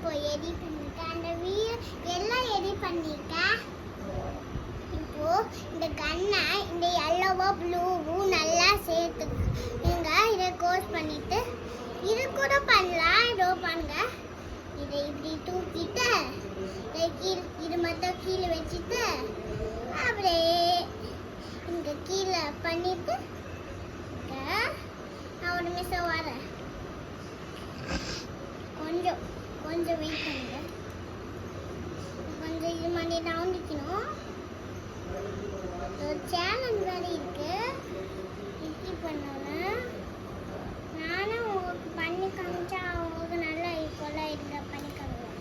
இப்போ எடிட் பண்ணிருக்கேன். அந்த வீடியோ எல்லாம் எடிட் பண்ணிருக்கேன். இப்போ இந்த கண்ணை இந்த எல்லோவோ ப்ளூவும் நல்லா சேர்த்து இதை கோஸ் பண்ணிட்டு இது கூட பண்ணலாம். இதோ பண்ணுங்க. இதை இப்படி தூக்கிட்டு இது மட்டும் கீழே வச்சுட்டு அப்படியே இங்க கீழே பண்ணிட்டு நான் ஒரு நிமிஷம் வரேன். கொஞ்சம் வெயிட் பண்ணுங்க. கொஞ்சம் இது பண்ணி நவுண்டிக்கணும். சேலஞ்ச் வேற இருக்கு. இப்படி பண்ணணும். நானும் உங்களுக்கு பண்ணி காமிச்சா உங்களுக்கு நல்லா இருக்கும்ல. இதை பண்ணி காமிக்கலாம்.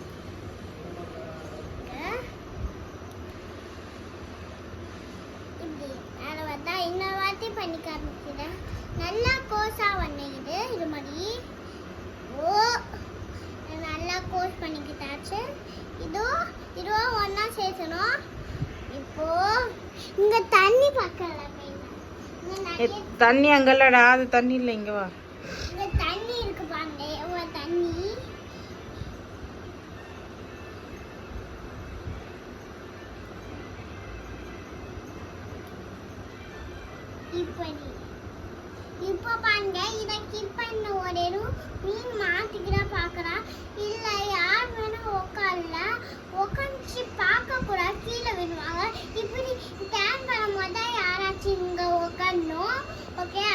இப்படி வேற வந்தா இன்னொரு வாட்டி பண்ணி காமிக்கிறேன். நல்லா கோஸா வந்தீங்க. இது மாதிரி நல்லா கோஸ் பண்ணிக்கிட்டாச்சு. இதோ ஒன்னா சேர்க்கணும். இப்போ இங்க தண்ணி பார்க்கல. தண்ணி அங்கல்லடா, அது தண்ணி இல்லை, இங்க வா. இங்க தண்ணி இருக்கு பாருங்க. எவ்வளவு தண்ணி. இப்போ பாருங்க. இதை கிப் பண்ண ஒரு மீன் மாட்டிக்கிறா பாக்குறா. இல்ல யார் வேணா உட்காந்து பார்க்க கூட கீழே விடுவாங்க. இப்படி டேன் பண்ணும்போது தான் யாராச்சும் இங்க உட்காரணும். ஓகே,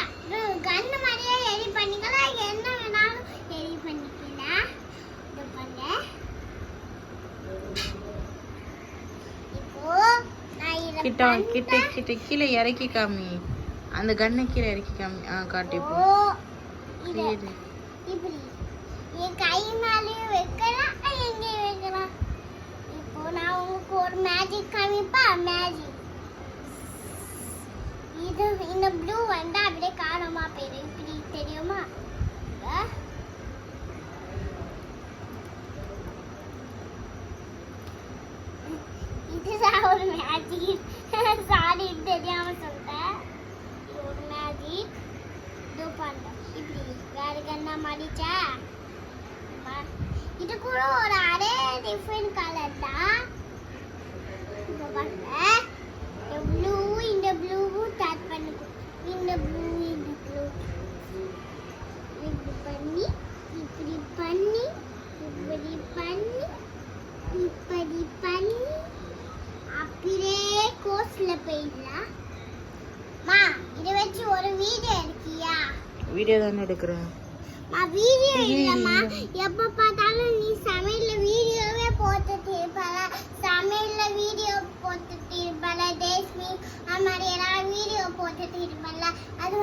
கண்ணு மாதிரியே எடி பண்ணிக்கலாம். என்ன வேணாலும் எடி பண்ணிக்கலாம். இது பண்ண இப்போ நான் இதை கிட்ட கீழே இறக்கி காமி. அந்த கண்ணை கீழே இறக்கி காமி. காட்டி இப்படி என் கையினாலேயும் வைக்கலாம், எங்கேயும் வைக்கலாம். இப்போ நான் உங்களுக்கு ஒரு மேஜிக் காமிப்பா. மேஜிக் இது இந்த ப்ளூ வந்து அப்படியே காணாம போயிடும். இப்படி தெரியுமா? இதுதான் ஒரு மேஜிக். சாரி, தெரியாம சொல்லிட்டேன். ஒரு மேஜிக். இது பண்ண இப்படி வேற கண்ணா மாடிச்சா. இது கூட ஒரு அரே டிஃபரெண்ட் கலர் தான். இந்த பாருங்க. இந்த ப்ளூ டச் பண்ணிக்கோ. இந்த ப்ளூ இப்படி பண்ணி இப்படி பண்ணி இப்படி பண்ணி இப்படி பண்ணி அப்படியே கோஸ்ல போயிடலாம். மா, இதை வச்சு ஒரு வீடியோ எடுக்கியா? வீடியோ தானே எடுக்கிறேன். வீடியோ இல்லம்மா. எப்ப பார்த்தாலும் நீ சமையல்ல வீடியோவே போட்டுட்டு இருப்பல. சமையல்ல வீடியோ போட்டுட்டு இருப்பல. தேஸ்மி அந்த மாதிரி எல்லாம் வீடியோ போட்டுட்டு இருப்பல. அது